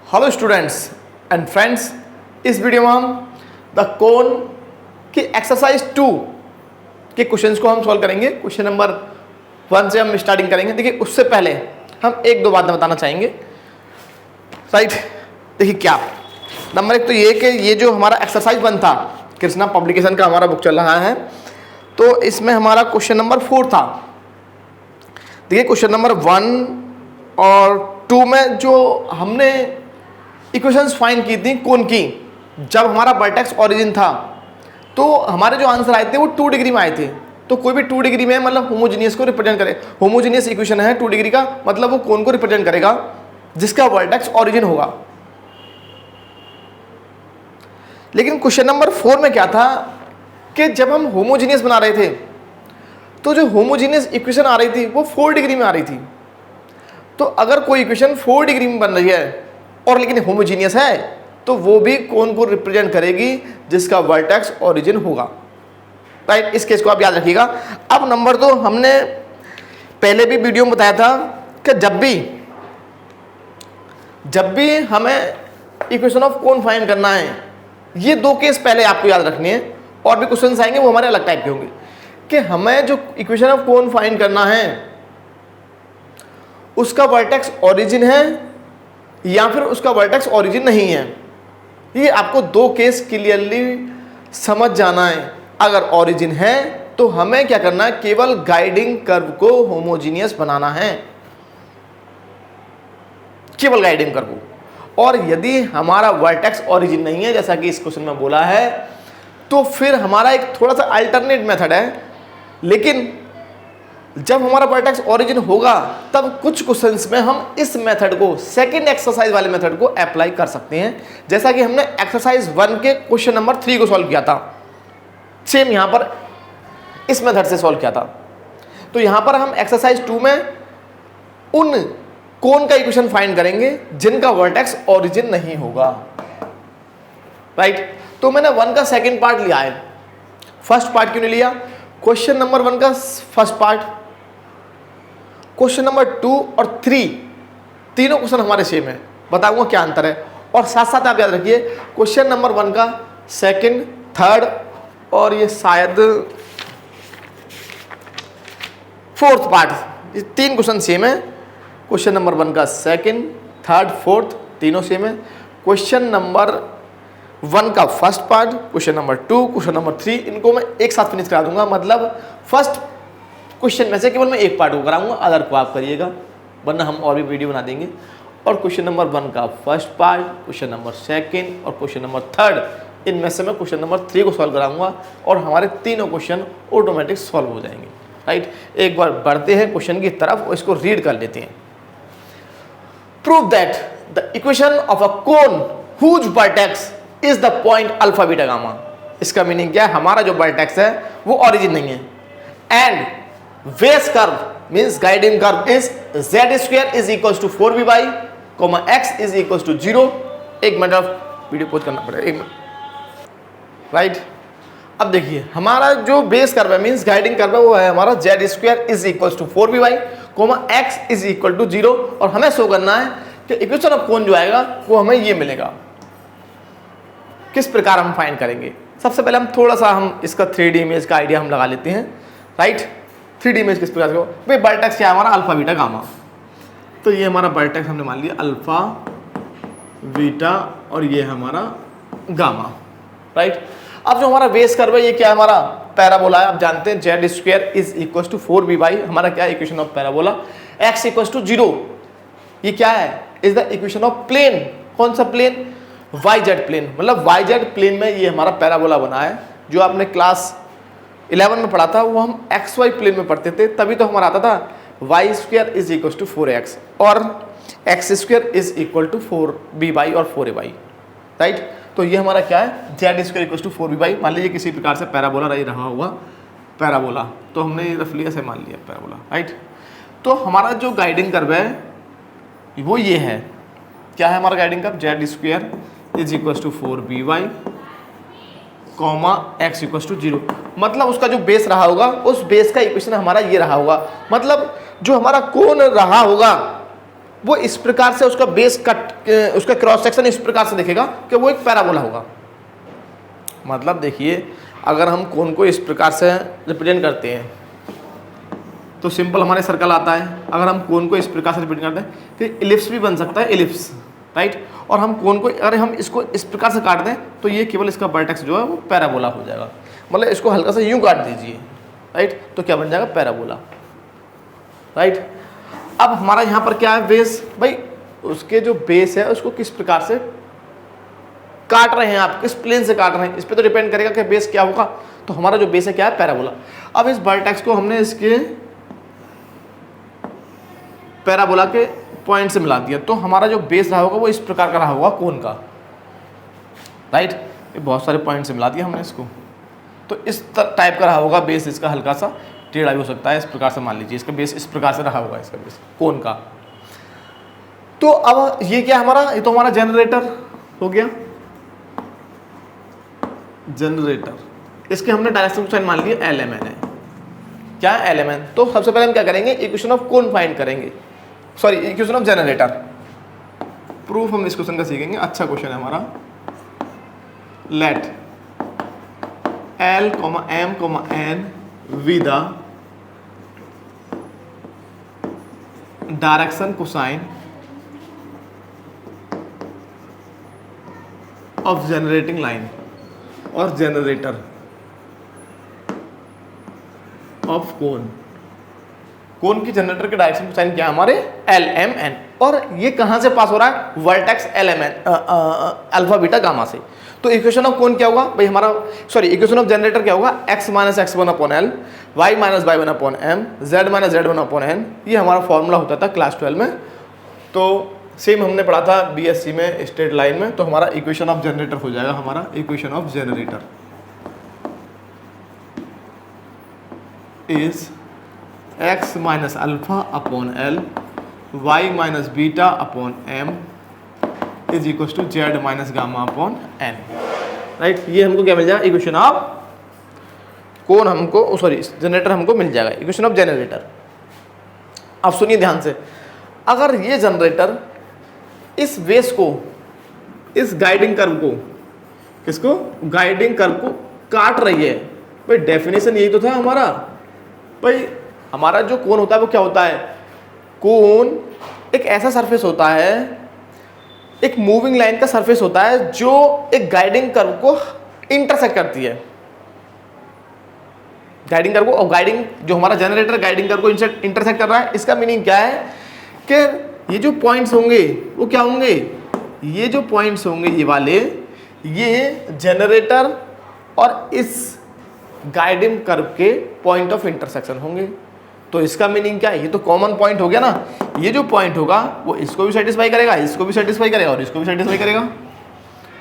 Hello students and friends, इस video में हम द कोन की एक्सरसाइज 2 के क्वेश्चंस को हम सॉल्व करेंगे। क्वेश्चन नंबर 1 से हम स्टार्टिंग करेंगे। देखिए, उससे पहले हम एक दो बातें बताना चाहेंगे। राइट, देखिए क्या नंबर एक तो ये कि ये जो हमारा एक्सरसाइज 1 था, कृष्णा पब्लिकेशन का हमारा बुक चल रहा है, तो इसमें हमारा क्वेश्चन नंबर 4 था। देखिए, क्वेश्चन नंबर 1 और 2 में जो हमने इक्वेशंस फाइंड की थी कोन की, जब हमारा वर्टेक्स ओरिजिन था, तो हमारे जो आंसर आए थे वो 2 डिग्री में आए थे। तो कोई भी 2 डिग्री में मतलब होमोजीनियस को रिप्रेजेंट करे, होमोजीनियस इक्वेशन है 2 डिग्री का, मतलब वो कोन को रिप्रेजेंट करेगा जिसका वर्टेक्स ओरिजिन होगा। लेकिन क्वेश्चन नंबर 4 में क्या था कि जब हम होमोजीनियस बना रहे थे तो जो होमोजीनियस इक्वेशन आ रही थी वो 4 डिग्री में आ रही थी। तो अगर कोई इक्वेशन 4 डिग्री में बन रही है और लेकिन होमोजीनियस है, तो वो भी कोन को रिप्रेजेंट करेगी जिसका वर्टेक्स ओरिजिन होगा। राइट, इस केस को आप याद रखिएगा। अब नंबर 2, हमने पहले भी वीडियो में बताया था कि जब भी हमें इक्वेशन ऑफ कोन फाइंड करना है, ये 2 केस पहले आपको याद रखनी है। और भी क्वेश्चन आएंगे वो हमारे अलग टाइप के होंगे कि हमें जो इक्वेशन ऑफ कोन फाइंड करना है उसका वर्टेक्स ओरिजिन है या फिर उसका वर्टेक्स ओरिजिन नहीं है। ये आपको 2 केस क्लियरली समझ जाना है। अगर ओरिजिन है तो हमें क्या करना है, केवल गाइडिंग कर्व को होमोजीनियस बनाना है, केवल गाइडिंग कर्व को। और यदि हमारा वर्टेक्स ओरिजिन नहीं है, जैसा कि इस क्वेश्चन में बोला है, तो फिर हमारा एक थोड़ा सा अल्टरनेट मेथड है। लेकिन जब हमारा वर्टेक्स ओरिजिन होगा तब कुछ क्वेश्चंस में हम इस मेथड को, सेकंड एक्सरसाइज वाले मेथड को अप्लाई कर सकते हैं, जैसा कि हमने एक्सरसाइज 1 के क्वेश्चन नंबर 3 को सॉल्व किया था। सेम यहां पर इस मेथड से सॉल्व किया था। तो यहां पर हम एक्सरसाइज 2 में उन कोन का इक्वेशन फाइंड करेंगे जिनका वर्टेक्स ओरिजिन नहीं होगा। राइट, तो मैंने 1 का सेकेंड पार्ट लिया है, फर्स्ट पार्ट क्यों नहीं लिया? क्वेश्चन नंबर 1 का फर्स्ट पार्ट, क्वेश्चन नंबर 2 और 3 तीनों क्वेश्चन हमारे सेम है, बताऊंगा क्या अंतर है। और साथ साथ आप याद रखिए, क्वेश्चन नंबर 1 का सेकंड, थर्ड और ये शायद फोर्थ पार्ट, ये 3 क्वेश्चन सेम है। क्वेश्चन नंबर 1 का सेकंड, थर्ड, फोर्थ तीनों सेम है। क्वेश्चन नंबर 1 का first part, question number 2, question number 3, इनको मैं एक साथ फिनिश करा दूंगा। मतलब फर्स्ट क्वेश्चन में से केवल मैं एक पार्ट को कराऊंगा, अदर को आप करिएगा, वरना हम और भी वीडियो बना देंगे। और क्वेश्चन नंबर 1 का first part, question number second और क्वेश्चन नंबर थर्ड, इनमें से मैं क्वेश्चन नंबर 3 को सॉल्व कराऊंगा और हमारे तीनों क्वेश्चन ऑटोमेटिक सॉल्व हो जाएंगे। राइट, एक बार बढ़ते हैं क्वेश्चन की तरफ और इसको रीड कर लेते हैं। Prove that the equation of a cone whose vertex is the point alpha beta gamma. इसका मीनिंग क्या है? हमारा जो वर्टेक्स है वो ओरिजिन नहीं है, and base curve means guiding curve is z² is equals to 4b/, x is equals to 0। एक मिनट ऑफ वीडियो पॉज करना पड़ेगा, एक मिनट। राइट, अब देखिए हमारा जो बेस कर्व है मींस गाइडिंग कर्व है वो है हमारा z² is equals to 4b/, x is equal to 0। और हमें शो करना है कि इक्वेशन ऑफ कोन जो आएगा वो हमें ये मिलेगा। किस प्रकार हम फाइंड करेंगे? सबसे पहले हम थोड़ा सा इसका 3D इमेज का आइडिया हम लगा लेते हैं। राइट, 3D इमेज किस प्रकार से हो भाई? वर्टेक्स क्या है हमारा? Alpha beta gamma. तो ये हमारा वर्टेक्स हमने मान लिया अल्फा बीटा और ये हमारा गामा। राइट, अब जो हमारा बेस कर्व है ये क्या है? हमारा पैराबोला है। आप जानते हैं z² is equal to 4b/, हमारा क्या है? Equation of parabola. x equal to 0, ये क्या है? Is the equation of plane. कौन सा प्लेन? YZ plane. मतलब YZ प्लेन में ये हमारा पैराबोला बना है। जो आपने क्लास 11 में पढ़ा था वो हम XY प्लेन में पढ़ते थे, तभी तो हमारा आता था y² is equal to 4x और x² is equal to 4b/, और 4a/। राइट, तो ये हमारा क्या है? z² equal to 4b/। मान लीजिए किसी प्रकार से पैराबोला रहा हुआ पैराबोला, तो हमने रफली ऐसे मान लिया पैराबोला। राइट, तो हमारा जो गाइडिंग कर्व है वो ये है। क्या है हमारा guiding curve? z² is equal to 4b/, x equal to 0। मतलब उसका जो बेस रहा होगा उस बेस का इक्वेशन हमारा ये रहा होगा। मतलब जो हमारा कोण रहा होगा वो इस प्रकार से उसका बेस कट, उसका क्रॉस सेक्शन इस प्रकार से दिखेगा कि वो एक पैराबोला होगा। मतलब देखिए, अगर हम कोन को इस प्रकार से रिप्रेजेंट करते हैं तो सिंपल हमारे सर्कल आता है। अगर हम कोन को इस प्रकार से रिप्रेजेंट करते हैं फिर इलिप्स भी बन सकता है, इलिप्स, राइट। और हम कोन को अगर हम इसको इस प्रकार से काट दें तो ये केवल इसका वर्टेक्स जो है वो पैराबोला हो जाएगा। मतलब इसको हल्का सा यूं काट दीजिए, राइट, तो क्या बन जाएगा, पैराबोला, राइट। अब हमारा यहाँ पर क्या है, बेस। भाई उसके जो बेस है उसको किस प्रकार से काट रहे हैं आप, किस प्लेन से काट रहे हैं, इस पर तो डिपेंड करेगा कि बेस क्या होगा। तो हमारा जो बेस है क्या है, पैराबोला। अब इस वर्टेक्स को हमने इसके पैराबोला के पॉइंट से मिला दिया, तो हमारा जो बेस रहा होगा वो इस प्रकार का रहा होगा, कोन का, राइट। ये बहुत सारे पॉइंट से मिला दिया हमने इसको, तो इस टाइप का रहा होगा बेस। इसका हल्का सा टेढ़ा भी हो सकता है, इस प्रकार से मान लीजिए इसका बेस इस प्रकार से रहा होगा, इसका बेस कोन का। तो अब ये क्या हमारा, ये तो हमारा जनरेटर हो गया, जनरेटर। इसके हमने डायरेक्शन को साइन मान लिया LMN है, क्या है, LMN। तो सबसे पहले हम क्या करेंगे, इक्वेशन ऑफ कोन फाइंड करेंगे, sorry equation of generator. Proof हम इस क्वेश्चन का सीखेंगे, अच्छा क्वेश्चन है हमारा। Let L, M, N with the direction cosine of generating line और generator of cone। कोन की जनरेटर के डायरेक्शन कोसाइन क्या है हमारे, LMN। और ये कहां से पास हो रहा है, vertex LMN, alpha beta gamma से। तो इक्वेशन ऑफ कोन क्या होगा भाई हमारा, सॉरी इक्वेशन ऑफ जनरेटर क्या होगा, x minus x1 upon L, y minus y1 upon M, z minus z1 upon N। ये हमारा फॉर्मूला होता था क्लास 12 में, तो सेम हमने पढ़ा था BSc में स्ट्रेट लाइन में। तो हमारा इक्वेशन ऑफ जनरेटर हो जाएगा, हमारा equation of generator is x minus alpha upon L, y minus beta upon M is equal to z minus gamma upon N, right. ये हमको क्या मिल जाएगा, इक्वेशन ऑफ कोन हमको, सॉरी जनरेटर हमको मिल जाएगा, इक्वेशन ऑफ जनरेटर। अब सुनिए ध्यान से, अगर ये जनरेटर इस बेस को, इस गाइडिंग कर्व को, किसको, गाइडिंग कर्व को काट रही है, भाई डेफिनेशन यही तो था हमारा। भाई हमारा जो कोन होता है वो क्या होता है, कोन एक ऐसा सरफेस होता है, एक मूविंग लाइन का सरफेस होता है जो एक गाइडिंग कर्व को इंटरसेक्ट करती है, गाइडिंग कर्व को। और गाइडिंग जो हमारा जनरेटर गाइडिंग कर्व को इंटरसेक्ट कर रहा है, इसका मीनिंग क्या है कि ये जो पॉइंट्स होंगे वो क्या होंगे, ये जो पॉइंट्स होंगे ये वाले, ये जनरेटर और इस गाइडिंग कर्व के पॉइंट ऑफ इंटरसेक्शन होंगे। तो इसका मीनिंग क्या है, ये तो कॉमन पॉइंट हो गया ना, ये जो पॉइंट होगा वो इसको भी सेटिस्फाई करेगा, इसको भी सेटिस्फाई करेगा और इसको भी सेटिस्फाई करेगा,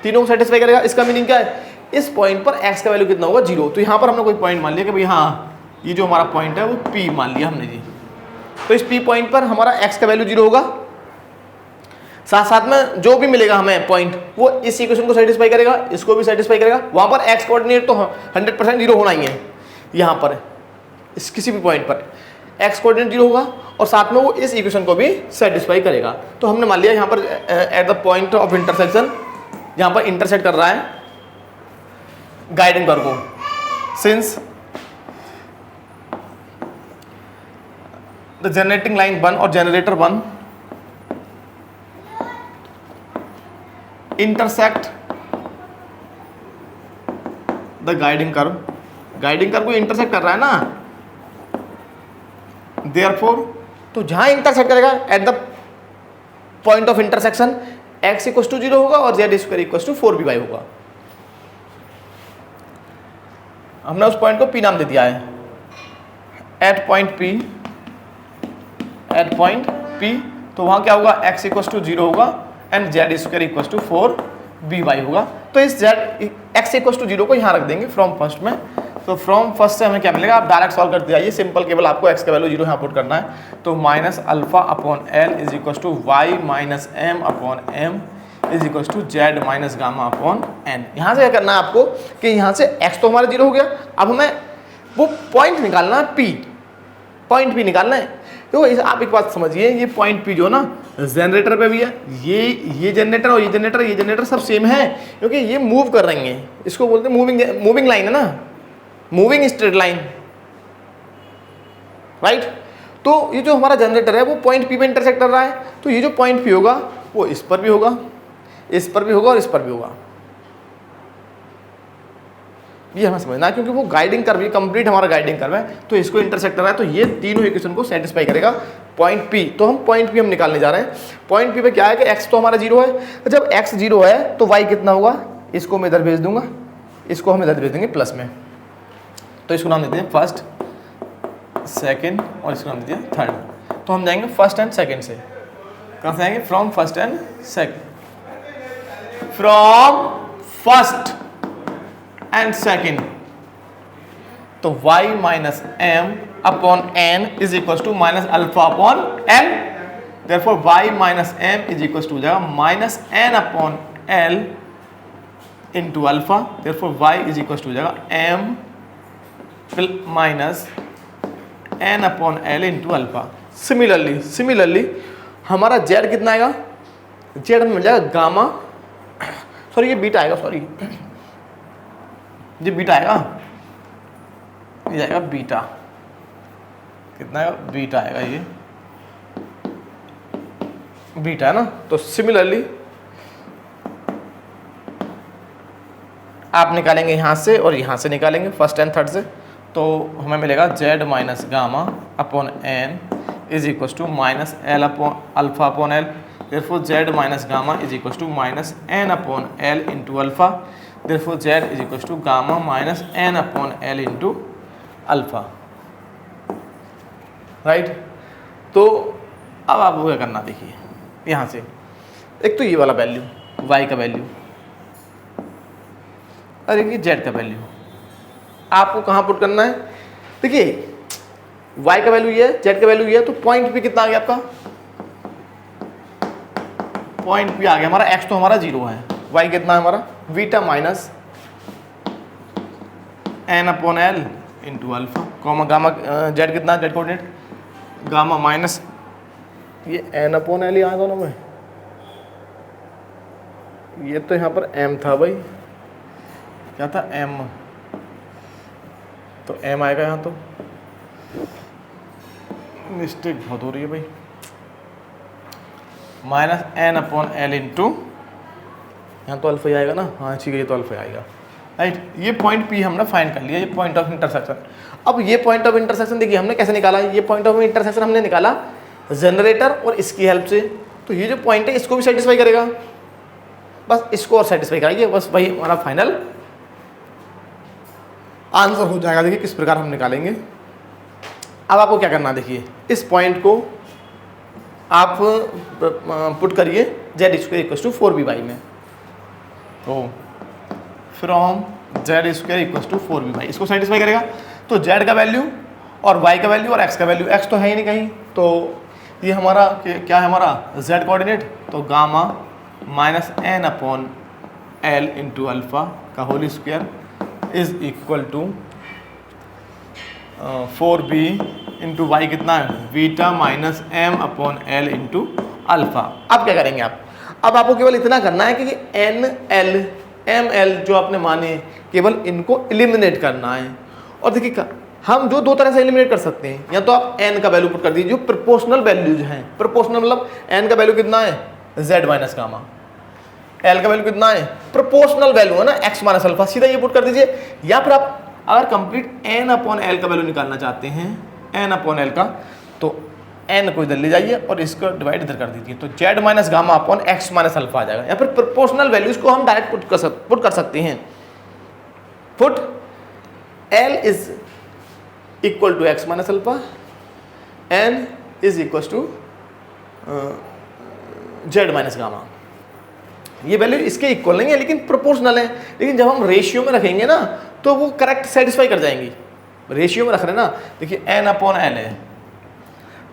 तीनों को सेटिस्फाई करेगा। इसका मीनिंग क्या है, इस पॉइंट पर x का वैल्यू कितना होगा, 0। तो यहाँ पर हमने कोई पॉइंट मान लिया कि भाई हाँ ये जो हमारा पॉइंट है वो P मान लिया हमने जी। तो इस P पॉइंट पर हमारा x का वैल्यू 0 होगा, साथ साथ में जो भी मिलेगा हमें पॉइंट वो इस इक्वेशन को सेटिस्फाई करेगा, इसको भी सेटिस्फाई करेगा। वहाँ पर x कोऑर्डिनेट तो 100% 0 होना ही है, यहाँ पर इस किसी भी पॉइंट पर x कोऑर्डिनेट 0 होगा और साथ में वो इस इक्वेशन को भी सेटिस्फाई करेगा। तो हमने मान लिया यहाँ पर at the point of intersection, यहाँ पर इंटरसेक्ट कर रहा है गाइडिंग कर्व को, सिंस द जनरेटिंग लाइन 1 और generator 1 intersect the guiding curve, guiding curve को इंटरसेक्ट कर रहा है ना, देयरफॉर तो जहां इंटरसेक्ट करेगा at the point of intersection x equal to 0 होगा और z square equal to 4by होगा। हमने उस पॉइंट को P नाम दे दिया है, at point P, at point P। तो वहां क्या होगा, x इक्वल टू 0 होगा and z square equal to 4by होगा। तो इस x इक्वल टू 0 को यहाँ रख देंगे फ्रॉम फर्स्ट में। तो फ्रॉम फर्स्ट से हमें क्या मिलेगा, आप डायरेक्ट सॉल्व करते जाइए, सिंपल केवल आपको x का वैल्यू 0 यहाँ पुट करना है। तो minus alpha upon L is equal to y minus m upon m is equal to z minus gamma upon n। यहाँ से क्या करना है आपको कि यहाँ से x तो हमारा 0 हो गया, अब हमें वो पॉइंट निकालना है P, पॉइंट P निकालना है। तो आप एक बात समझिए, ये पॉइंट पी जो ना जनरेटर पे भी है, ये जनरेटर और ये जनरेटर सब सेम है, क्योंकि ये मूव कर रही हैं, इसको बोलते हैं मूविंग लाइन है ना, मूविंग स्ट्रेट लाइन, राइट। तो ये जो हमारा जनरेटर है वो पॉइंट पी पे इंटरसेक्ट कर रहा है, तो ये जो पॉइंट पी होगा वो इस पर भी होगा, इस पर भी होगा और इस पर भी होगा। ये हमें समझना है, क्योंकि वो गाइडिंग कर्व, ये कंप्लीट हमारा गाइडिंग कर्व है, तो इसको इंटरसेक्ट कर रहा है, तो ये तीनों इक्वेशन को सेटिस्फाई करेगा पॉइंट पी। तो हम पॉइंट पी हम निकालने जा रहे हैं। पॉइंट पी पे क्या है कि एक्स तो हमारा 0 है, तो जब एक्स 0 है तो वाई कितना होगा, इसको मैं इधर भेज दूंगा, इसको हम इधर भेज देंगे प्लस में, तो इसको नाम देते हैं फर्स्ट, सेकेंड और इसको नाम देते हैं थर्ड। तो हम जाएंगे फर्स्ट एंड सेकेंड से, कहाँ से आएंगे, from first and second, from first and second. तो y minus m upon n is equal to minus alpha upon l, therefore y minus m is equal to हो जाएगा minus n upon l into alpha, therefore y is equal to हो जाएगा m minus n upon l into alpha. Similarly हमारा z कितना आएगा, z मिल जाएगा gamma, sorry ये बीटा आएगा, सॉरी ये बीटा आएगा, ये आएगा बीटा, कितना आएगा, बीटा आएगा, ये बीटा है ना। तो सिमिलरली आप निकालेंगे यहाँ से और यहाँ से निकालेंगे फर्स्ट एंड थर्ड से, तो हमें मिलेगा z minus gamma upon n is equal to minus l upon alpha upon l, therefore z minus gamma is equal to minus n upon l into alpha, therefore z is equal to gamma minus n upon l into alpha, right. तो अब आपको क्या करना, देखिए यहाँ से एक तो ये वाला वैल्यू y का वैल्यू और एक ये z का वैल्यू आपको कहाँ पुट करना है। देखिए y का वैल्यू ये है, z का वैल्यू ये है, तो पॉइंट p कितना आ गया आपका, पॉइंट p आ गया हमारा, x तो हमारा 0 है, y कितना है हमारा beta minus n upon l into alpha, comma gamma z कितना है, z कोऑर्डिनेट गामा माइनस ये एन अपॉन एल यहाँ दोनों में, ये तो यहाँ पर m था भाई, क्या था m, तो m आएगा यहाँ, तो मिस्टेक बहुत हो रही है भाई, minus n upon l into, यहाँ तो अल्फा ही आएगा ना, हाँ ठीक है, ये तो अल्फा आएगा, राइट। ये पॉइंट पी हमने फाइंड कर लिया, ये पॉइंट ऑफ इंटरसेक्शन। अब ये पॉइंट ऑफ इंटरसेक्शन देखिए हमने कैसे निकाला, ये पॉइंट ऑफ इंटरसेक्शन हमने निकाला जनरेटर और इसकी हेल्प से, तो ये जो पॉइंट है इसको भी सेटिस्फाई करेगा, बस इसको और सेटिस्फाई कराइए, बस भाई हमारा फाइनल आंसर हो जाएगा। देखिए किस प्रकार हम निकालेंगे। अब आपको क्या करना है, देखिए इस पॉइंट को आप पुट करिए z square equal to 4b/, में तो from z square equal to 4b/, इसको सेटिस्फाई करेगा। तो z का वैल्यू और y का वैल्यू और x का वैल्यू, x तो है ही नहीं कहीं, तो ये हमारा क्या है, हमारा z कोऑर्डिनेट, तो gamma minus n upon l into alpha का whole square is equal to 4b into y कितना है, beta minus m upon l into alpha. अब क्या करेंगे आप, अब आपको केवल इतना करना है कि एन एल एम एल जो आपने माने केवल इनको एलिमिनेट करना है। और देखिए हम जो दो तरह से एलिमिनेट कर सकते हैं, या तो आप n का वैल्यू पुट कर दीजिए जो प्रोपोर्शनल वैल्यूज हैं, प्रोपोर्शनल मतलब n का वैल्यू कितना है z माइनस गामा, l का वैल्यू कितना है प्रोपोर्शनल वैल्यू है ना x माइनस अल्फा, सीधा ये पुट कर दीजिए। या फिर आप अगर कंप्लीट n अपॉन एल का वैल्यू निकालना चाहते हैं, n अपॉन एल का, तो n को इधर ले जाइए और इसको डिवाइड इधर कर दीजिए, तो z minus gamma upon x minus alpha आ जाएगा। या फिर प्रोपोर्शनल वैल्यूज को हम डायरेक्ट पुट कर सकते हैं, put l is equal to x minus alpha, n is equal to z minus gamma. ये वैल्यू इसके इक्वल नहीं है लेकिन प्रोपोर्शनल है, लेकिन जब हम रेशियो में रखेंगे ना तो वो करेक्ट सेटिस्फाई कर जाएंगी। रेशियो में रख रहे हैं ना, देखिए n अपॉन एल है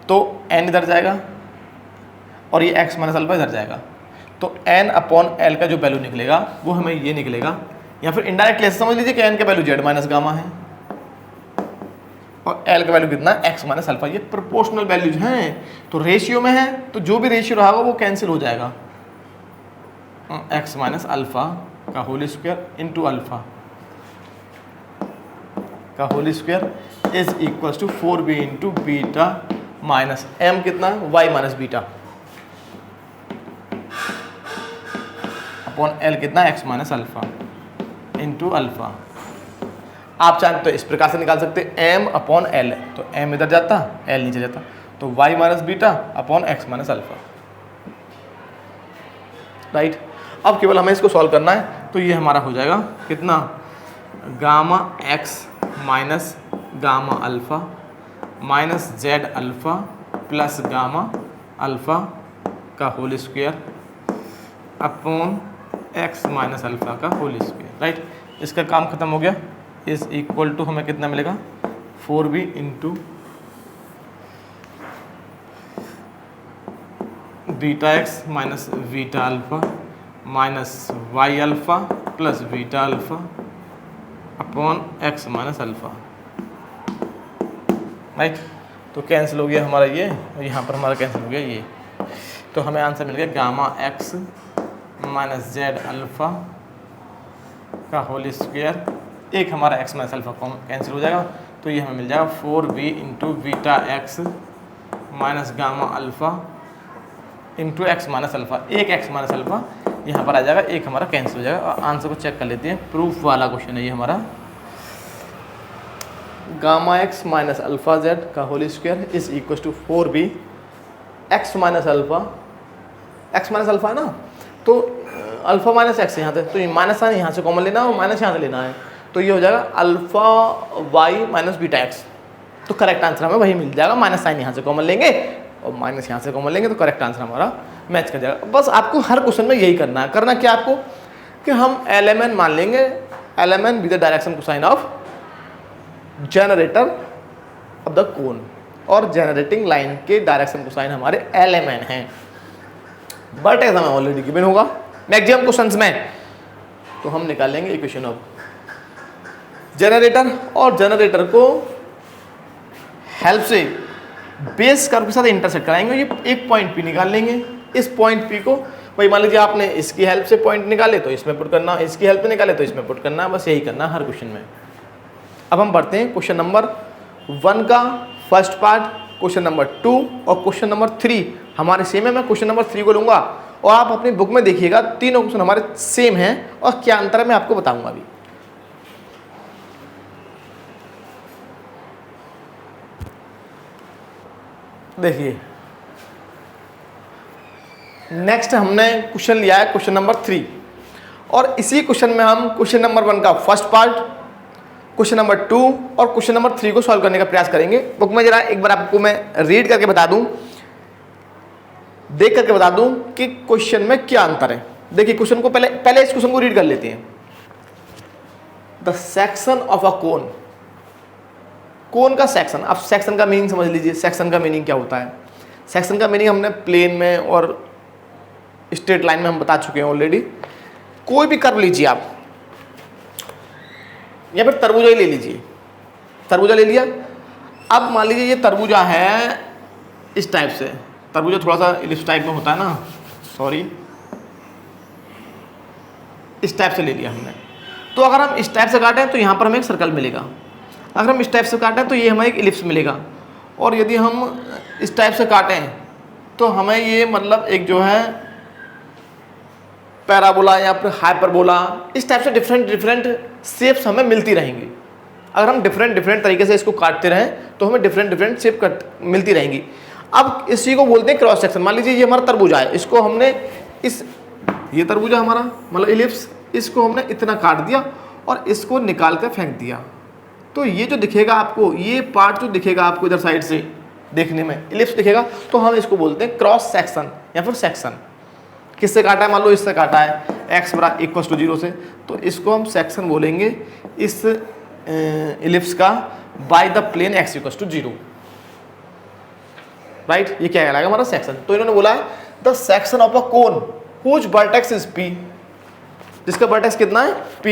तो n इधर जाएगा और ये x माइनस अल्फा इधर जाएगा, तो n अपॉन एल का जो वैल्यू निकलेगा वो हमें ये निकलेगा। या फिर इनडायरेक्टली ऐसे समझ लीजिए कि n का वैल्यू z माइनस गामा है, और एल का वैल्यू कितना है एक्स माइनस अल्फा। ये प्रोपोर्शनल वैल्यूज हैं तो रेशियो में है, तो जो भी रेशियो रहा वो कैंसिल हो जाएगा। एक्स माइनस अल्फा का होल स्क्वायर इंटू अल्फा का whole square is equal to 4b into beta minus m कितना y minus beta upon l कितना x minus alpha into alpha. आप चाहें तो इस प्रकार से निकाल सकते हैं एम अपॉन एल, तो एम इधर जाता एल नीचे जाता, तो y minus beta upon x minus alpha. Right, अब केवल हमें इसको सॉल्व करना है, तो ये हमारा हो जाएगा कितना gamma x minus gamma alpha minus z alpha plus gamma alpha का whole square upon x minus alpha का होल स्क्वायर। राइट, इसका काम खत्म हो गया। इज इक्वल टू हमें कितना मिलेगा 4b into beta x minus beta alpha minus y alpha plus beta alpha upon x minus alpha. Right, तो कैंसिल हो गया हमारा ये, और यहाँ पर हमारा कैंसिल हो गया ये, तो हमें आंसर मिल गया gamma x minus z alpha का होल स्क्वायर, एक हमारा एक्स माइनस अल्फा कैंसिल हो जाएगा, तो ये हमें मिल जाएगा 4b into beta x minus gamma alpha into x minus alpha. एक एक्स माइनस अल्फा यहाँ पर आ जाएगा, एक हमारा कैंसिल हो जाएगा। और आंसर को चेक कर लेते हैं, प्रूफ वाला क्वेश्चन है ये हमारा। Gamma x minus alpha z का whole square is equal to 4b x minus alpha, x minus alpha है ना, तो अल्फा माइनस एक्स यहाँ से, तो ये माइनस साइन यहाँ से कॉमन लेना है और माइनस यहाँ से लेना है, तो ये हो जाएगा alpha y minus beta x. तो करेक्ट आंसर हमें वही मिल जाएगा, माइनस साइन यहाँ से कॉमन लेंगे और माइनस यहाँ से कॉमन लेंगे, तो करेक्ट आंसर हमारा मैच कर जाएगा। बस आपको हर क्वेश्चन में यही करना है। करना क्या आपको कि हम एलिमेंट मान लेंगे, element with the direction cosine of generator off the cone, और जनरेटिंग लाइन के डायरेक्शन कोसाइन हमारे एलिमेंट हैं। बट एग्जाम ऑलरेडी गिवन होगा मैक्सिमम क्वेश्चंस में, तो हम निकालेंगे इक्वेशन ऑफ जनरेटर, और जनरेटर को हेल्प से बेस कर्व के साथ इंटरसेक्ट कराएंगे। ये एक पॉइंट पी निकाल लेंगे, इस पॉइंट पी को भाई मान लीजिए आपने इसकी हेल्प से पॉइंट निकाले तो इसमें पुट करना, इसकी हेल्प से निकाले तो इसमें पुट करना, बस यही करना हर क्वेश्चन में। अब हम पढ़ते हैं क्वेश्चन नंबर 1 का फर्स्ट पार्ट, क्वेश्चन नंबर 2 और क्वेश्चन नंबर 3 हमारे सेम है। मैं क्वेश्चन नंबर 3 को लूँगा और आप अपनी बुक में देखिएगा, तीनों क्वेश्चन हमारे सेम हैं और क्या अंतर है मैं आपको बताऊंगा अभी। देखिए नेक्स्ट हमने क्वेश्चन लिया है क्वेश्चन नंबर 3, और इसी क्वेश्चन में हम क्वेश्चन नंबर 1 का फर्स्ट पार्ट, क्वेश्चन नंबर 2 और क्वेश्चन नंबर 3 को सॉल्व करने का प्रयास करेंगे। बुक में जरा एक बार आपको मैं रीड करके बता दूं, देख करके बता दूं कि क्वेश्चन में क्या अंतर है। देखिए क्वेश्चन को पहले इस क्वेश्चन को रीड कर लेते हैं। द सेक्शन ऑफ अ कोन, कोन का सेक्शन। अब सेक्शन का मीनिंग समझ लीजिए, सेक्शन का मीनिंग क्या होता है। सेक्शन का मीनिंग हमने प्लेन में और स्ट्रेट लाइन में हम बता चुके हैं ऑलरेडी। कोई भी कर्व लीजिए आप, या फिर तरबूजा ही ले लीजिए, तरबूजा ले लिया। अब मान लीजिए ये तरबूजा है इस टाइप से, तरबूजा थोड़ा सा इलिप्स टाइप में होता है ना, सॉरी, इस टाइप से ले लिया हमने। तो अगर हम इस टाइप से काटें तो यहाँ पर हमें एक सर्कल मिलेगा, अगर हम इस टाइप से काटें तो ये हमें एक इलिप्स मिलेगा, और यदि हम इस टाइप से काटें तो हमें ये मतलब एक जो है पैराबोला या फिर हाइपरबोला, इस टाइप से डिफरेंट शेप्स हमें मिलती रहेंगी। अगर हम डिफरेंट तरीके से इसको काटते रहें तो हमें डिफरेंट शेप मिलती रहेंगी। अब इसी को बोलते हैं क्रॉस सेक्शन। मान लीजिए ये हमारा तरबूजा है, इसको हमने ये तरबूजा हमारा मतलब इलिप्स, इसको हमने इतना काट दिया और इसको निकाल कर फेंक दिया, तो ये जो दिखेगा आपको, ये पार्ट जो दिखेगा आपको इधर साइड से देखने में इलिप्स दिखेगा, तो हम इसको बोलते हैं क्रॉस सेक्शन या फिर सेक्शन। किससे काटा है, मान लो इससे काटा है, x बराबर इक्वल टू 0 से, तो इसको हम सेक्शन बोलेंगे इस इलिप्स का by the plane x equal to 0। Right, ये क्या कहलाएगा हमारा सेक्शन। तो इन्होंने बोला है the section of a cone whose vertex is p, जिसका वर्टेक्स कितना है p,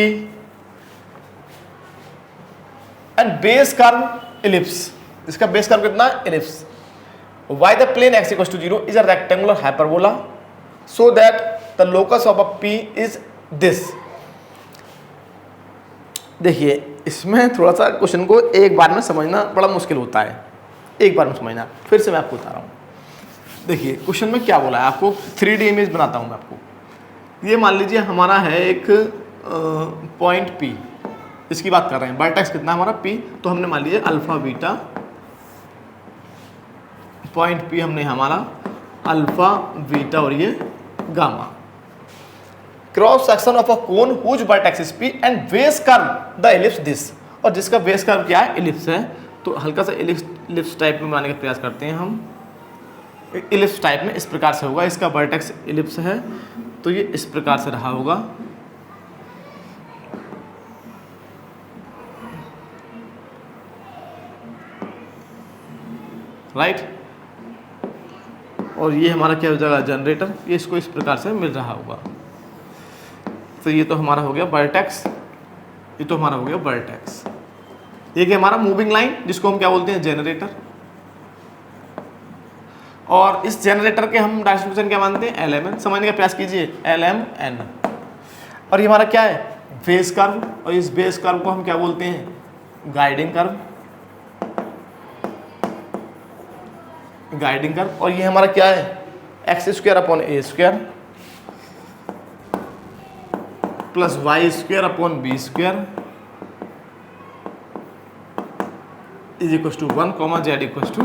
and base curve ellipse, इसका बेस कर्व कितना है, ellipse. By the plane x equal to 0 is a rectangular hyperbola so that the locus of a p is this. देखिए इसमें थोड़ा सा क्वेश्चन को एक बार में समझना बड़ा मुश्किल होता है, एक बार में समझना। फिर से मैं आपको बता रहा हूँ। देखिए क्वेश्चन में क्या बोला है, आपको 3D इमेज बनाता हूँ मैं आपको। ये मान लीजिए हमारा है एक पॉइंट P, इसकी बात कर रहे हैं, वर्टेक्स कितना हमारा P, तो हमने मान लीजिए अल्फा बीटा पॉइंट P हमने हमारा अल्फा बीटा और ये gamma. Cross section of a cone whose vertex is P and base curve the ellipse this, और जिसका बेस कर्व क्या है, इलिप्स है। तो हल्का सा इलिप्स टाइप में बनाने का प्रयास करते हैं हम। इलिप्स टाइप में इस प्रकार से होगा, इसका वर्टेक्स इलिप्स है तो ये इस प्रकार से रहा होगा। राइट, और ये हमारा क्या हो जाएगा, जनरेटर, ये इसको इस प्रकार से मिल रहा होगा। तो ये तो हमारा हो गया वर्टेक्स, ये तो हमारा हो गया वर्टेक्स। ये क्या हमारा मूविंग लाइन, जिसको हम क्या बोलते हैं, जनरेटर। और इस जनरेटर के हम डायरेक्शन क्या मानते हैं, LMN। समझने का प्रयास कीजिए, LMN। और ये हमारा क्या है, बेस कर्व, और इस बेस कर्व को हम क्या बोलते हैं, गाइडिंग कर्व। गाइडिंग कर्व, और ये हमारा क्या है, x² upon a² plus y² upon b² is equal to 1 comma z equal to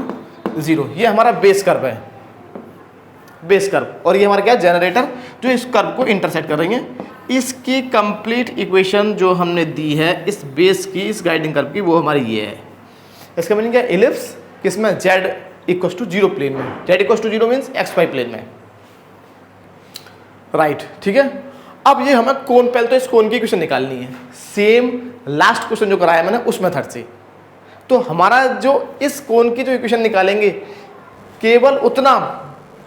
0। ये हमारा बेस कर्व है, बेस कर्व। और ये हमारा क्या है, जनरेटर, जो इस कर्व को इंटरसेक्ट कर रही है। इसकी कंप्लीट इक्वेशन जो हमने दी है इस बेस की, इस गाइडिंग कर्व की, वो हमारी ये है। इसका मीनिंग क्या है, इलिप्स किसमें, z इक्वल टू 0 प्लेन में। z equal to 0 means xy plane में। राइट, ठीक है। अब ये हमें कोन, पहले तो इस कोन की इक्वेशन निकालनी है, सेम लास्ट क्वेश्चन जो कराया मैंने उस मेथड से। तो हमारा जो इस कोन की जो इक्वेशन निकालेंगे, केवल उतना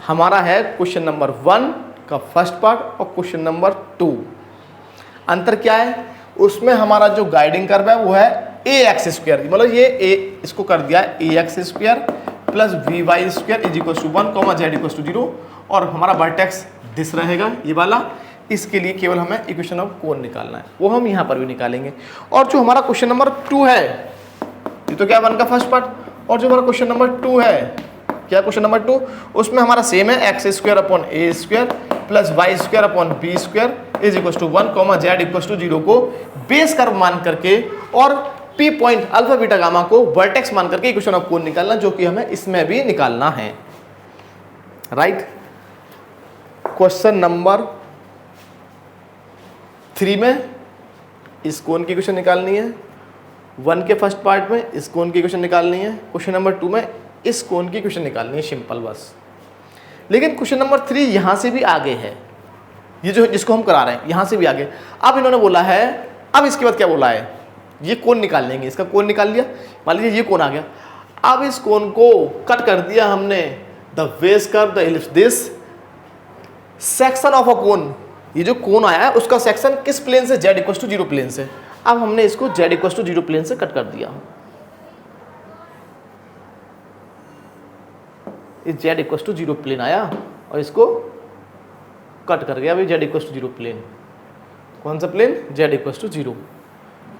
हमारा है क्वेश्चन नंबर 1 का फर्स्ट पार्ट और क्वेश्चन नंबर 2। अंतर क्या है, उसमें हमारा जो गाइडिंग कर्व है वो है ax², मतलब ये a इसको कर दिया ax² plus vy² is equal to 1 comma z equal to 0, और हमारा वर्टेक्स दिस रहेगा ये वाला। इसके लिए केवल हमें इक्वेशन ऑफ कोन निकालना है, वो हम यहाँ पर भी निकालेंगे। और जो हमारा क्वेश्चन नंबर 2 है, ये तो क्या 1 का फर्स्ट पार्ट, और जो हमारा क्वेश्चन नंबर 2 है, क्या क्वेश्चन नंबर 2, उसमें हमारा सेम है x² upon a² plus y² upon b² is equal to 1 comma z equal to 0 को बेस कर्व मान करके और P point alpha beta gamma को वर्टेक्स मान करके इक्वेशन ऑफ कोन निकालना, जो कि हमें इसमें भी निकालना है। राइट, क्वेश्चन नंबर 3 में इस कोन की इक्वेशन निकालनी है, 1 के फर्स्ट पार्ट में इस कोन की इक्वेशन निकालनी है, क्वेश्चन नंबर 2 में इस कोन की इक्वेशन निकालनी है, सिंपल बस। लेकिन क्वेश्चन नंबर 3 यहाँ से भी आगे है, ये जो जिसको हम करा रहे हैं यहाँ से भी आगे। अब इन्होंने बोला है, अब इसके बाद क्या बोला है, ये कोन निकाल लेंगे, इसका कोन निकाल लिया, मान लीजिए ये कोन आ गया। अब इस कोन को कट कर दिया हमने, the base curve the ellipse this section of a cone, ये जो कोन आया है उसका सेक्शन किस प्लेन से, z इक्वल टू 0 प्लेन से। अब हमने इसको z इक्वल टू 0 प्लेन से कट कर दिया, इस z इक्वल टू 0 प्लेन आया और इसको कट कर गया, अभी z इक्वल टू 0 प्लेन, कौन सा प्लेन, z इक्वल टू 0,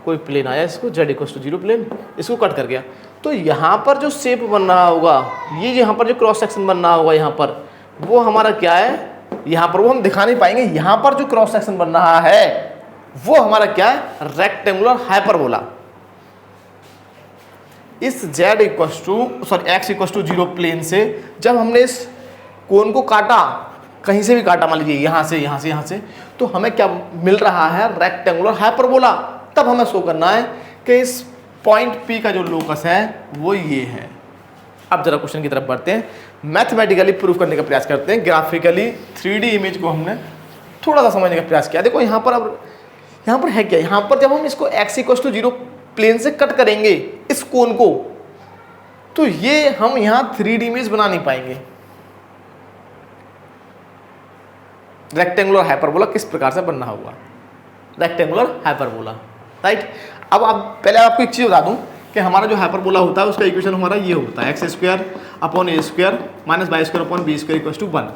कोई प्लेन आया इसको z इक्वल टू 0 प्लेन, इसको कट कर गया। तो यहाँ पर जो शेप बन रहा होगा, ये यहाँ पर जो क्रॉस सेक्शन बन रहा होगा यहाँ पर, वो हमारा क्या है, यहाँ पर वो हम दिखा नहीं पाएंगे। यहाँ पर जो क्रॉस सेक्शन बन रहा है वो हमारा क्या है, रेक्टेंगुलर हाइपरबोला। इस z equal to x equal to 0 plane से जब हमने इस कोन को काटा, कहीं से भी काटा, मान लीजिए यहाँ से, यहाँ से, यहाँ से, तो हमें क्या मिल रहा है, रेक्टेंगुलर हाइपरबोला। तब हमें शो करना है कि इस पॉइंट P का जो लोकस है वो ये है। अब जरा क्वेश्चन की तरफ बढ़ते हैं, मैथमेटिकली प्रूफ करने का प्रयास करते हैं। ग्राफिकली 3D इमेज को हमने थोड़ा सा समझने का प्रयास किया। देखो यहाँ पर, अब यहाँ पर है क्या, यहाँ पर जब हम इसको x इक्वल टू 0 प्लेन से कट करेंगे इस कोन को, तो ये हम यहाँ 3D इमेज बना नहीं पाएंगे। रेक्टेंगुलर हाइपरबोला किस प्रकार से बनना होगा, रेक्टेंगुलर हाइपरबोला। राइट, अब आप पहले आपको एक चीज़ बता दूं कि हमारा जो हाइपरबोला होता है उसका इक्वेशन हमारा ये होता है x square upon a square minus y square upon b square equal to 1।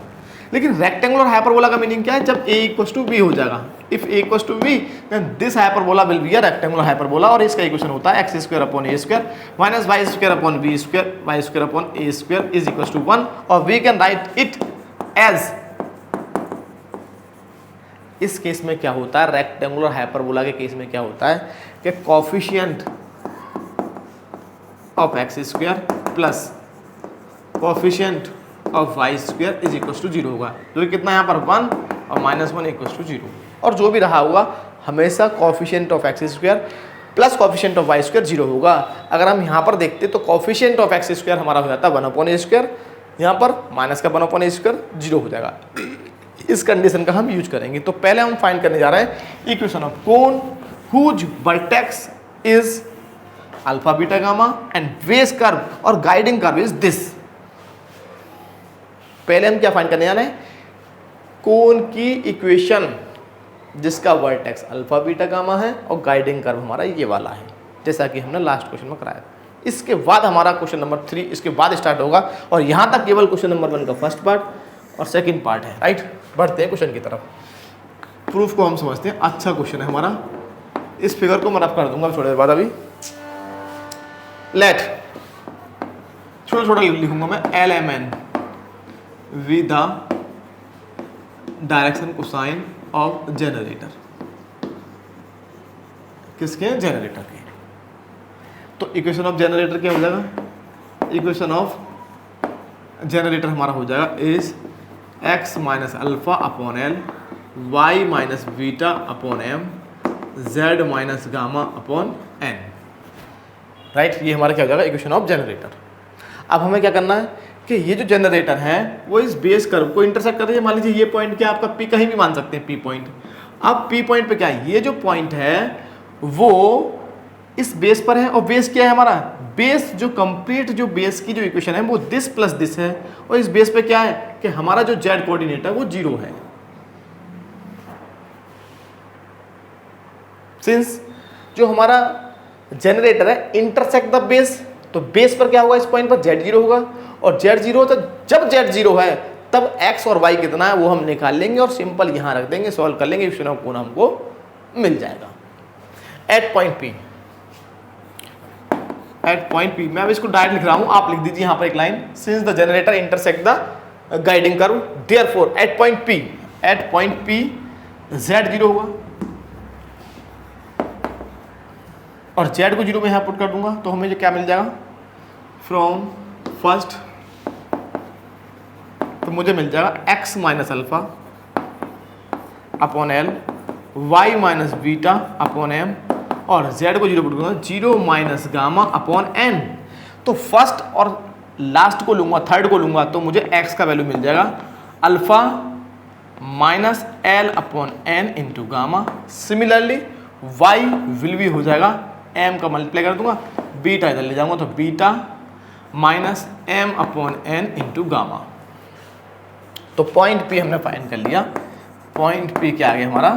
लेकिन रेक्टेंगुलर हाइपरबोला का मीनिंग क्या है? जब ए इक्वल टू बी हो जाएगा, if a equal to b then this hyperbola will be a rectangular hyperbola, और इसका equation होता है x square upon a square minus y square upon b square y square upon a square is equal to 1, और we can write it as, इस case में क्या होता है, रेक्टेंगुलर हाइपरबोला के केस में क्या होता है कि coefficient of x square plus coefficient of y square is equal to 0 होगा, जो कि कितना यहाँ पर 1 और -1 इक्वल टू 0, और जो भी रहा होगा हमेशा coefficient of x square plus coefficient of y square 0 होगा। अगर हम यहाँ पर देखते तो कोफिशिएंट ऑफ एक्स स्क्वायर हमारा हो जाता है 1 अपॉन ए स्क्वायर, यहाँ पर माइनस का 1 अपॉन ए स्क्वायर 0 हो जाएगा। इस कंडीशन का हम यूज करेंगे। तो पहले हम फाइंड करने जा रहे हैं equation of cone whose vertex is alpha beta gamma and base curve और गाइडिंग कर्व इज दिस। पहले हम क्या फाइंड करने जा रहे हैं? कोन की इक्वेशन जिसका वर्टेक्स अल्फा बीटा गामा है और गाइडिंग कर्व हमारा ये वाला है, जैसा कि हमने लास्ट क्वेश्चन में कराया। इसके बाद हमारा क्वेश्चन नंबर 3 इसके बाद स्टार्ट होगा, और यहां तक केवल क्वेश्चन नंबर 1 का फर्स्ट पार्ट और सेकंड पार्ट है, राइट। बढ़ते हैं क्वेश्चन की तरफ। प्रूफ को हम समझते हैं, अच्छा क्वेश्चन है हमारा। इस फिगर को मैं रफ कर दूंगा थोड़ी देर बाद। अभी लेट छोटा छोटा लिखूंगा मैं LMN with the direction cosine of generator, किसके? जनरेटर के। तो इक्वेशन ऑफ जनरेटर क्या हो जाएगा? इक्वेशन ऑफ जनरेटर हमारा हो जाएगा is x minus alpha upon l y minus beta upon m z minus gamma upon n, right. ये हमारा क्या हो जाएगा? Equation of generator. अब हमें क्या करना है कि ये जो जनरेटर है वो इस बेस कर्व को इंटरसेक्ट कर रही है। मान लीजिए ये पॉइंट क्या आपका P, कहीं भी मान सकते हैं P पॉइंट। अब P पॉइंट पे क्या है? ये जो पॉइंट है वो इस बेस पर है, और बेस क्या है हमारा? बेस जो कंप्लीट जो बेस की जो इक्वेशन है वो दिस प्लस दिस है, और इस बेस पे क्या है कि हमारा जो z कोऑर्डिनेट है वो 0 है। सिंस जो हमारा जनरेटर है इंटरसेक्ट द बेस, तो बेस पर क्या होगा? इस पॉइंट पर z0 होगा, और z0 तो जब z0 है तब x और y कितना है वो हम निकाल लेंगे और सिंपल यहां रख देंगे, सॉल्व कर लेंगे, इक्वेशन ऑफ कोन हमको मिल जाएगा। At point P, at point P मैं अब इसको डायरेक्ट लिख रहा हूं, आप लिख दीजिए यहां पर एक line, since the generator intersect the guiding curve therefore at point P z0 होगा, और z को 0 में यहाँ पुट कर दूंगा तो हमें क्या मिल जाएगा? फ्रॉम फर्स्ट तो मुझे मिल जाएगा x minus alpha upon l y minus beta upon m, और z को 0 पुट करूँगा 0 माइनस गामा अपॉन एन। तो फर्स्ट और लास्ट को लूँगा, थर्ड को लूँगा तो मुझे x का वैल्यू मिल जाएगा alpha minus l upon n into gamma. Similarly y will भी हो जाएगा, m का मल्टीप्लाई कर दूंगा, बीटा इधर ले जाऊंगा तो beta minus m upon n into gamma. तो पॉइंट P हमने फाइंड कर लिया। पॉइंट P क्या आ गया हमारा?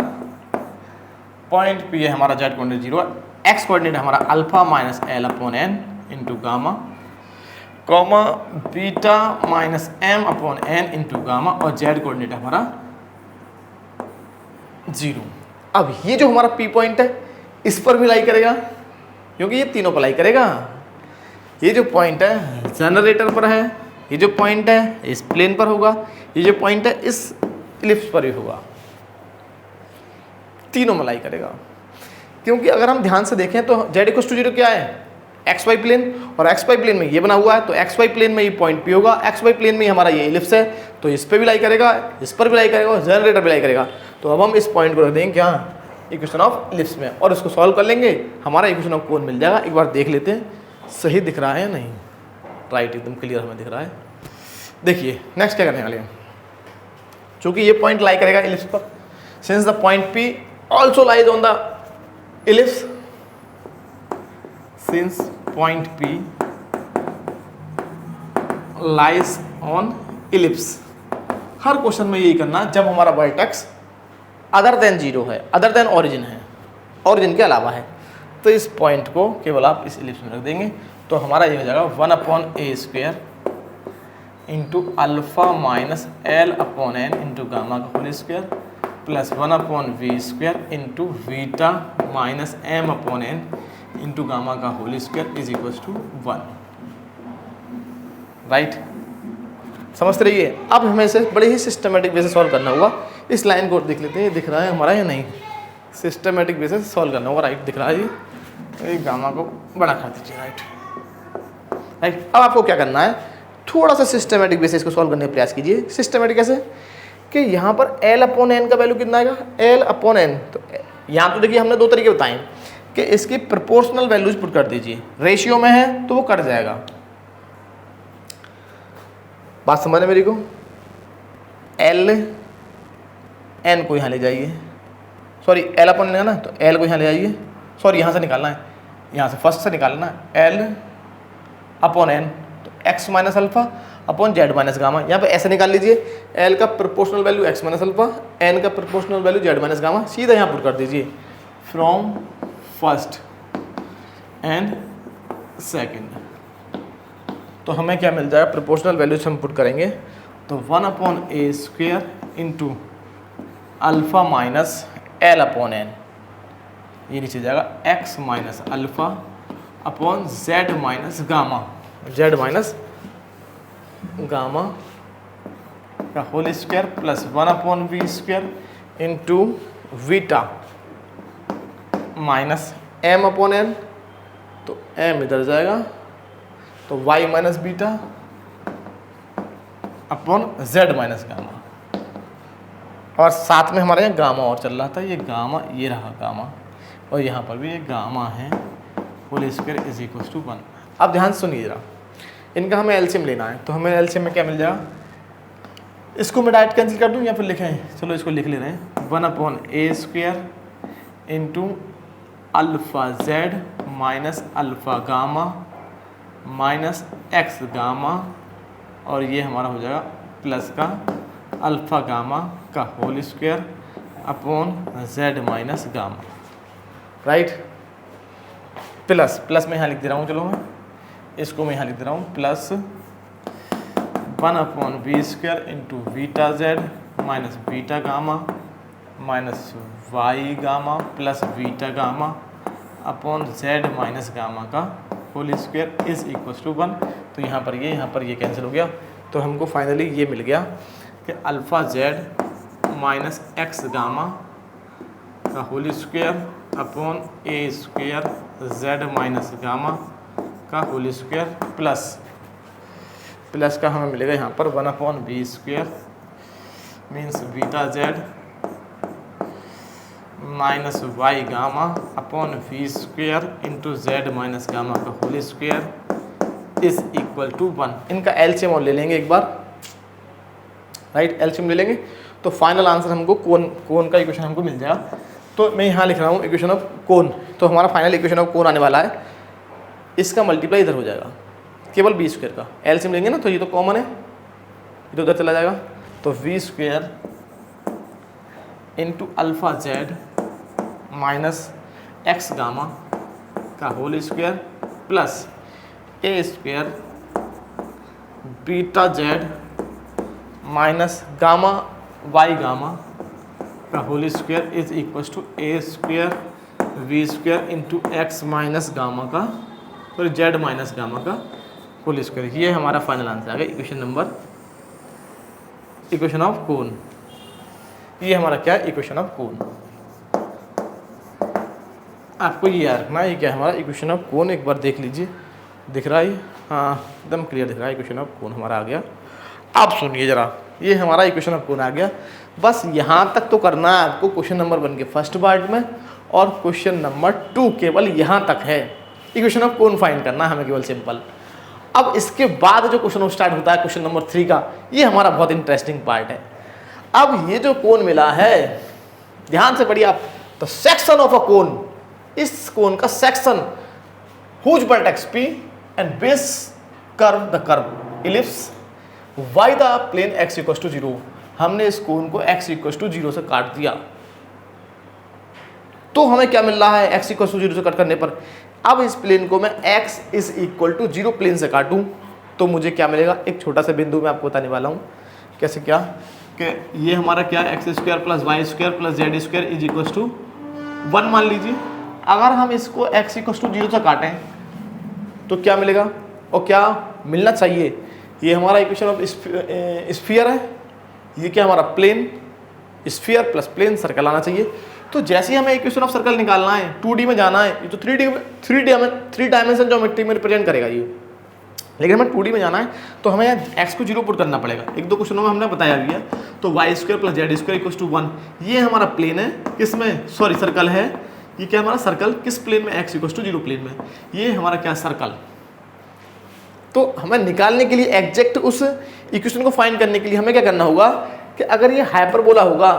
पॉइंट P है हमारा z कोऑर्डिनेट 0, x कोऑर्डिनेट हमारा alpha minus l upon n into gamma, comma beta minus m upon n into gamma, और z कोऑर्डिनेट हमारा 0। अब ये जो हमारा P पॉइंट है इस पर भी लाई करेगा, क्योंकि ये तीनों पर लाई करेगा। ये जो पॉइंट है जनरेटर पर है, ये जो पॉइंट है इस प्लेन पर होगा, ये जो पॉइंट है इस इलिप्स पर भी होगा, तीनों में लाई करेगा। क्योंकि अगर हम ध्यान से देखें तो z इक्वल टू 0 क्या है? xy प्लेन, और xy प्लेन में ये बना हुआ है तो xy प्लेन में ये पॉइंट P होगा, xy प्लेन में हमारा ये इलिप्स है तो इस पर भी लाई करेगा, इस पर भी लाई करेगा, जनरेटर भी लाई करेगा। तो अब हम इस पॉइंट को रख देंगे क्या? इक्वेशन ऑफ इलिप्स में, और इसको सॉल्व कर लेंगे, हमारा इक्वेशन ऑफ कोन मिल जाएगा। एक बार देख लेते हैं सही दिख रहा है या नहीं। राइट, एकदम क्लियर हमें दिख रहा है। देखिए नेक्स्ट क्या करने वाले हैं, चूंकि ये पॉइंट लाई करेगा इलिप्स पर, since the point P also lies on the ellipse, since point P lies on ellipse। Her question में यही करना जब हमारा वर्टेक्स अदर देन 0 है, अदर देन ओरिजिन है, ओरिजिन के अलावा है। तो इस पॉइंट को केवल आप इस इलिप्स में रख देंगे, तो हमारा ये हो जाएगा 1/a² into alpha minus l/n into gamma का whole square plus 1/v² into beta minus m/n into gamma का whole square is equal to 1। Right, समझते रहिए। अब हमें इसे बड़े ही सिस्टमेटिक वे से सॉल्व करना होगा। इस लाइन को देख लेते हैं, दिख रहा है हमारा या नहीं। सिस्टमेटिक वे से सॉल्व करना होगा। राइट, दिख रहा है ये गामा को बड़ा कर दीजिए। राइट राइट, अब आपको क्या करना है, थोड़ा सा सिस्टमेटिक वे से इसको सॉल्व करने का प्रयास कीजिए। सिस्टमेटिक कैसे कि यहाँ पर l/n का वैल्यू कितना आएगा, l/n। तो यहाँ तो देखिए हमने दो तरीके बताए कि इसकी प्रोपोर्शनल वैल्यूज पुट कर दीजिए, रेशियो में है तो वो कट जाएगा। बात समझ मेरी को, l/n को यहाँ ले जाइए, सॉरी l/n लेना ना, तो l को यहाँ ले जाइए, सॉरी यहाँ से निकालना है, यहाँ से फर्स्ट से निकालना है l/n, तो x minus alpha upon z minus gamma. यहाँ पे ऐसे निकाल लीजिए, l का proportional value x minus alpha, n का proportional value z minus gamma, सीधा यहाँ पुट कर दीजिए फ्रॉम फर्स्ट एंड सेकेंड। तो हमें क्या मिल जाएगा, प्रोपोर्शनल वैल्यूज हम पुट करेंगे तो 1/a² into alpha minus l/n, ये नीचे जाएगा x minus alpha upon z minus gamma, z minus gamma का whole square plus 1/v² into beta minus m/n, तो m इधर जाएगा तो y minus beta upon z minus gamma, और साथ में हमारे यहाँ गामा और चल रहा था, ये गामा, ये रहा गामा, और यहाँ पर भी ये गामा है, whole square is equal to 1। अब ध्यान सुनिए जरा, इनका हमें एलसीएम लेना है, तो हमें एलसीएम में क्या मिल जाएगा, इसको मैं डायरेक्ट कैंसिल कर दूँ या फिर लिखें, चलो इसको लिख ले रहे हैं, 1/a² into alpha z minus alpha gamma minus x gamma, और ये हमारा हो जाएगा प्लस का अल्फ़ा गामा का whole square upon z minus gamma. Right, plus plus मैं यहाँ लिख दे रहा हूँ, चलो मैं इसको मैं यहाँ लिख दे रहा हूँ, plus 1/v² into beta z minus beta gamma minus y gamma plus beta gamma upon z minus gamma का whole square is equal to 1। तो यहाँ पर ये कैंसिल हो गया, तो हमको फाइनली ये मिल गया कि alpha z minus x gamma का whole square upon a² z minus gamma का होल स्क्वायर प्लस का हमें मिलेगा यहाँ पर 1/v² means beta z minus y gamma upon v² into z minus gamma का whole square is equal to 1। इनका LCM और ले लेंगे एक बार। राइट, एलसीएम ले लेंगे तो फाइनल आंसर हमको कोन का इक्वेशन हमको मिल जाएगा। तो मैं यहाँ लिख रहा हूँ इक्वेशन ऑफ कोन, तो हमारा फाइनल इक्वेशन ऑफ कोन आने वाला है, इसका मल्टीप्लाई इधर हो जाएगा केवल b² का। एलसीएम लेंगे ना तो ये तो कॉमन है, ये तो उधर चला जाएगा, तो v² into alpha z minus x gamma का whole square plus a² beta z minus gamma y gamma का whole square is equal to a² v² into x minus gamma का और z माइनस गामा का whole square. ये हमारा final answer आ गया equation of कोन। ये हमारा क्या है, इक्वेशन ऑफ कोन। आपको ये याद रखना है, ये क्या है हमारा इक्वेशन ऑफ कोन। एक बार देख लीजिए, दिख रहा है, हाँ एकदम क्लियर दिख रहा है, इक्वेशन ऑफ कोन हमारा आ गया। आप सुनिए ज़रा, ये हमारा इक्वेशन ऑफ कोन आ गया। बस यहाँ तक तो करना है आपको क्वेश्चन नंबर 1 के फर्स्ट पार्ट में, और क्वेश्चन नंबर 2 केवल यहाँ तक है, इक्वेशन ऑफ कोन फाइंड करना है हमें केवल, सिंपल। अब इसके बाद जो क्वेश्चन स्टार्ट होता है क्वेश्चन नंबर 3 का, ये हमारा बहुत इंटरेस्टिंग पार्ट है। अब ये जो कोन मिला है, ध्यान से पढ़िए आप, तो सेक्शन ऑफ अ कोन, इस कोन का section whose vertex P and base curve the curve ellipse y the plane x equal to 0। हमने इस कोन को x इक्वल टू 0 से काट दिया। तो हमें क्या मिल रहा है, एक्स इक्वल टू 0 से कट करने पर। अब इस प्लेन को मैं x is equal to 0 plane से काटूं तो मुझे क्या मिलेगा, एक छोटा सा बिंदु मैं आपको बताने वाला हूँ। कैसे, क्या कि ये हमारा क्या x square plus y square plus z square is equal to 1 मान लीजिए। अगर हम इसको एक्स इक्वल टू 0 से काटें तो क्या मिलेगा और क्या मिलना चाहिए, ये हमारा इक्वेशन ऑफ स्फीयर है, ये क्या हमारा plane, sphere plus plane circle आना चाहिए। तो जैसे ही हमें इक्वेशन ऑफ सर्कल निकालना है, 2D में जाना है, ये तो 3 डायमेंशन ज्योमेट्री में रिप्रेजेंट करेगा ये, लेकिन हमें 2D में जाना है तो हमें यहाँ x को 0 पुट करना पड़ेगा। एक दो क्वेश्चनों में हमने बताया भी है। तो y square plus z square equal to 1, ये हमारा प्लेन है, किसमें, सॉरी सर्कल है। ये क्या हमारा सर्कल किस प्लेन में, x इक्वल टू 0 प्लेन में, ये हमारा क्या सर्कल। तो हमें निकालने के लिए एग्जैक्ट उस इक्वेशन को फाइंड करने के लिए हमें क्या करना होगा कि अगर ये हाइपरबोला होगा,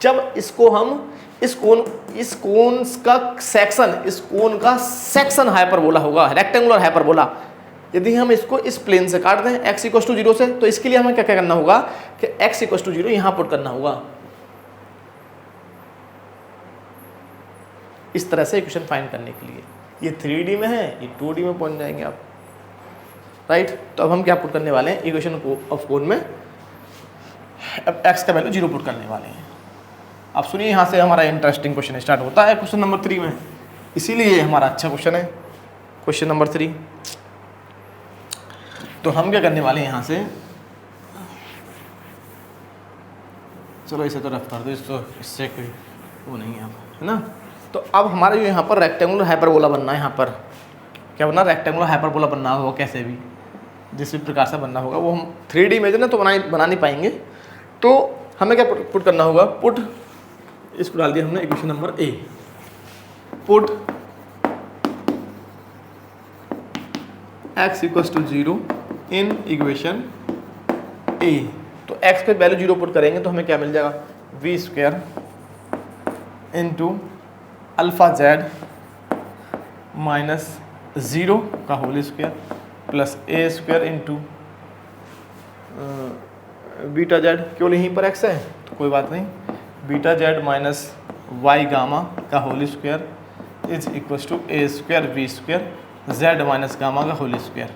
जब इसको हम इस कोन का सेक्शन हाइपरबोला होगा, रेक्टेंगुलर हाइपरबोला, यदि हम इसको इस प्लेन से काट दें x इक्वल टू 0 से, तो इसके लिए हमें क्या क्या करना होगा कि x इक्वल टू 0 यहां पुट करना होगा। इस तरह से इक्वेशन फाइंड करने के लिए, ये 3D में है, ये 2D में पहुंच जाएंगे आप, राइट। तो अब हम क्या पुट करने वाले हैं, इक्वेशन ऑफ कोन में अब x का वैल्यू 0 पुट करने वाले हैं। अब सुनिए, यहाँ से हमारा इंटरेस्टिंग क्वेश्चन स्टार्ट होता है क्वेश्चन नंबर 3 में, इसीलिए हमारा अच्छा क्वेश्चन है क्वेश्चन नंबर 3। तो हम क्या करने वाले हैं यहाँ से, चलो इसे तो रफ कर दो, इससे कोई वो नहीं है ना। तो अब हमारा जो यहाँ पर रेक्टेंगुलर हाइपरबोला बनना है, यहाँ पर क्या बनना, रेक्टेंगुलर हाइपरबोला बनना होगा, कैसे भी जिस भी प्रकार से बनना होगा, वो हम 3D इमेज ना तो बना नहीं पाएंगे। तो हमें क्या पुट करना होगा, पुट, इसको डाल दिया हमने equation number A, put x equal to 0 in equation A. तो x पे वैल्यू 0 पुट करेंगे तो हमें क्या मिल जाएगा, v square into alpha z minus 0 का whole square plus a square into beta z, केवल यहीं पर x है तो कोई बात नहीं, beta z minus y gamma का whole square is equal to a square we square z minus gamma का whole square,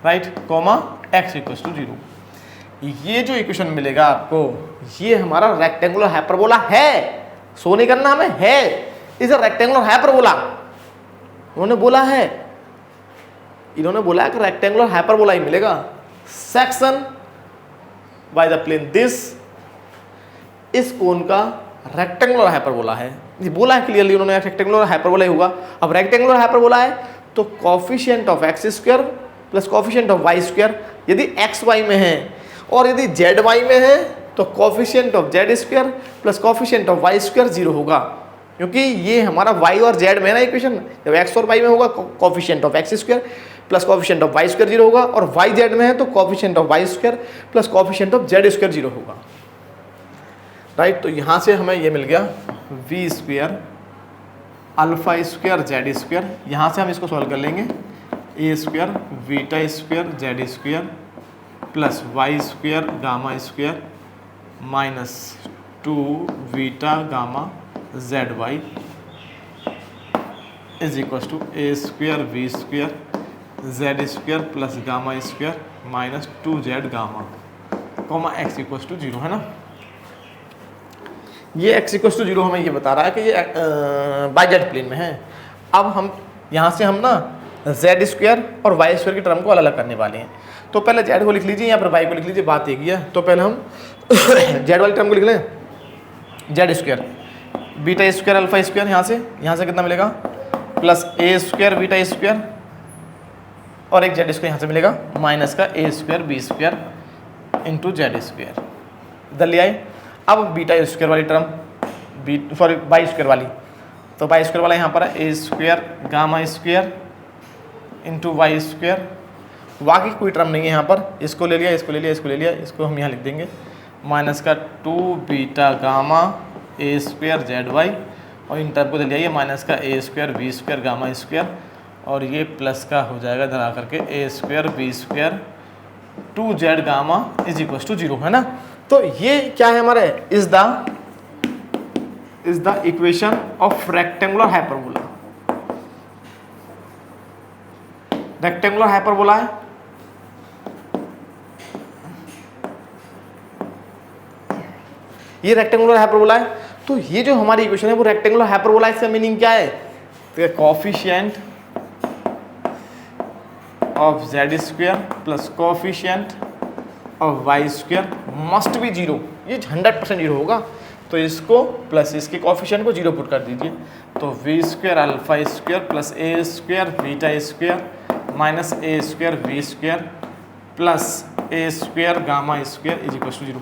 right, comma x equal to 0। ये जो इक्वेशन मिलेगा आपको, ये हमारा रेक्टेंगुलर हाइपरबोला है, सो नहीं करना हमें, है, इज अ रेक्टेंगुलर हाइपरबोला। उन्होंने बोला है, इन्होंने बोला है कि रेक्टेंगुलर हाइपरबोला ही मिलेगा, section by the plane this, इस कोन का रेक्टेंगुलर हाइपरबोला है, ये बोला है क्लियरली उन्होंने, रेक्टेंगुलर हाइपरबोला ही होगा। अब रेक्टेंगुलर हाइपरबोला है तो coefficient of x square plus coefficient of y square, यदि एक्स वाई में है और यदि जेड वाई में है तो coefficient of z square plus coefficient of y square 0 होगा, क्योंकि ये हमारा वाई और जेड में है ना इक्वेशन। जब एक्स और वाई में होगा coefficient of x square plus coefficient of y square 0 होगा, और वाई जेड में है तो coefficient of y square plus coefficient of z square 0 होगा, राइट। तो यहाँ से हमें ये मिल गया v square alpha square z square, यहाँ से हम इसको सॉल्व कर लेंगे, a square beta square z square plus y square gamma square minus 2 beta gamma z y is equal to a square we square z square plus gamma square minus 2 z gamma comma x equal to 0, है ना। ये x equal to 0 हमें ये बता रहा है कि ये बाई जेड प्लेन में है। अब हम यहाँ से हम ना जेड स्क्वायर और वाई स्क्वायर की टर्म को अलग अलग करने वाले हैं। तो पहले जेड को लिख लीजिए, यहाँ पर वाई को लिख लीजिए, बात एक ही है। तो पहले हम जेड वाली टर्म को लिख लें, z square beta square alpha square, यहाँ से कितना मिलेगा, plus a square beta square और एक जेड स्क्वायर यहाँ से मिलेगा, माइनस का a square b square into z square, इधर ले आए। अब बीटा स्क्वायर वाली टर्म, वाई स्क्वायर वाली, तो वाई स्क्वायर वाला यहाँ पर है a square gamma square into y square, बाकी कोई टर्म नहीं है यहाँ पर, इसको ले लिया, इसको ले लिया, इसको ले लिया, इसको हम यहाँ लिख देंगे माइनस का 2 beta gamma a square z y, और इन टर्म को ले लिया ये माइनस का a square b square gamma square, और ये प्लस का हो जाएगा इधर आकर के a square b square 2 z gamma is equal to 0, है ना। तो ये क्या है हमारे, is the is the equation of rectangular hyperbola. Rectangular hyperbola है, ये रेक्टेंगुलर हाइपरबोला है। तो ये जो हमारी इक्वेशन है वो रेक्टेंगुलर हाइपरबोला, इसका मीनिंग क्या है? तो coefficient of z square plus coefficient of y square must be zero, ये 100% जीरो होगा। तो इसको प्लस इसके कोफिशिएंट को जीरो पुट कर दीजिए, तो b square alpha square plus a square beta square minus a square we square plus a square gamma square is equal to zero.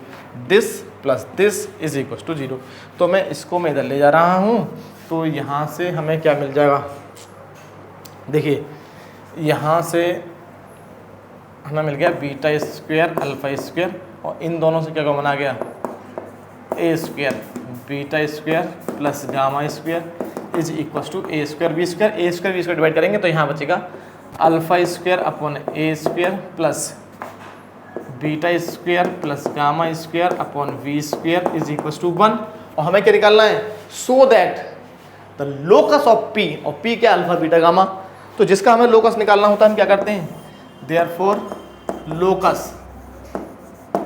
This plus this is equal to zero. तो मैं इसको मैं इधर ले जा रहा हूँ, तो यहाँ से हमें क्या मिल जाएगा? देखिए यहाँ से हमें मिल गया बीटा स्क्वायर अल्फा स्क्वायर, और इन दोनों से क्या कॉमन आ गया? A square beta square plus gamma square is equal to a square b square. A square b square divide करेंगे तो यहाँ बचेगा alpha square upon a square plus beta square plus gamma square upon we square is equal to 1। और हमें क्या निकालना है? So that the locus of P, और पी क्या? Alpha beta gamma. तो जिसका हमें लोकस निकालना होता है हम क्या करते हैं? Therefore locus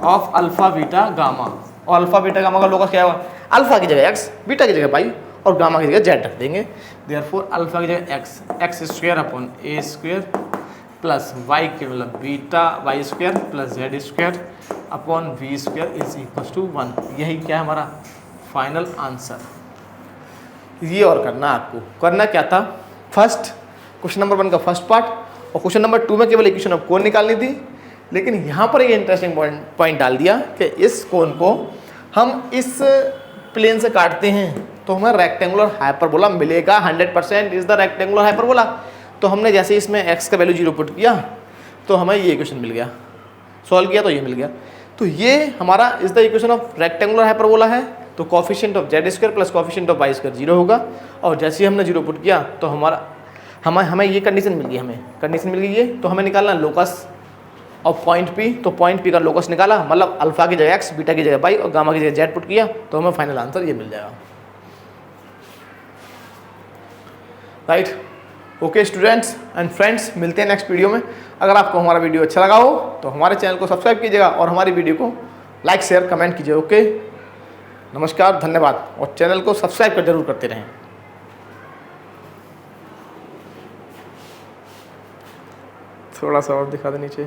of alpha beta gamma, और अल्फा बीटा गामा का लोकस क्या होगा? अल्फा की जगह एक्स, बीटा की जगह पाई और गामा की जगह जेड रख देंगे। देयरफॉर अल्फा की जगह x, x square upon a square plus y के मतलब beta y square plus z square upon we square is equal to 1। यही क्या है हमारा फाइनल आंसर। ये और करना आपको, करना क्या था? फर्स्ट क्वेश्चन नंबर 1 का फर्स्ट पार्ट, और क्वेश्चन नंबर 2 में केवल इक्वेशन ऑफ कोन निकालनी थी। लेकिन यहाँ पर एक इंटरेस्टिंग पॉइंट डाल दिया कि इस कोन को हम इस प्लेन से काटते हैं तो हमें रेक्टेंगुलर हाइपरबोला मिलेगा। 100% इज द रेक्टेंगुलर हाइपरबोला। तो हमने जैसे इसमें x का वैल्यू 0 पुट किया तो हमें ये इक्वेशन मिल गया, सॉल्व किया तो ये मिल गया। तो ये हमारा is the equation of rectangular hyperbola है। तो coefficient of z square plus coefficient of y square 0 होगा, और जैसे ही हमने 0 पुट किया तो हमें ये कंडीशन मिल गई, कंडीशन मिल गई ये। तो हमें निकालना लोकस ऑफ पॉइंट पी, तो पॉइंट पी का लोकस निकाला, मतलब अल्फा की जगह एक्स, बीटा की जगह वाई और गामा की जगह जेड पुट किया, तो हमें फाइनल आंसर ये मिल जाएगा। Right, okay students and friends, मिलते हैं नेक्स्ट वीडियो में। अगर आपको हमारा वीडियो अच्छा लगा हो तो हमारे चैनल को सब्सक्राइब कीजिएगा और हमारी वीडियो को लाइक शेयर कमेंट कीजिए। ओके, नमस्कार, धन्यवाद, और चैनल को सब्सक्राइब कर जरूर करते रहें। थोड़ा सा और दिखा दे नीचे।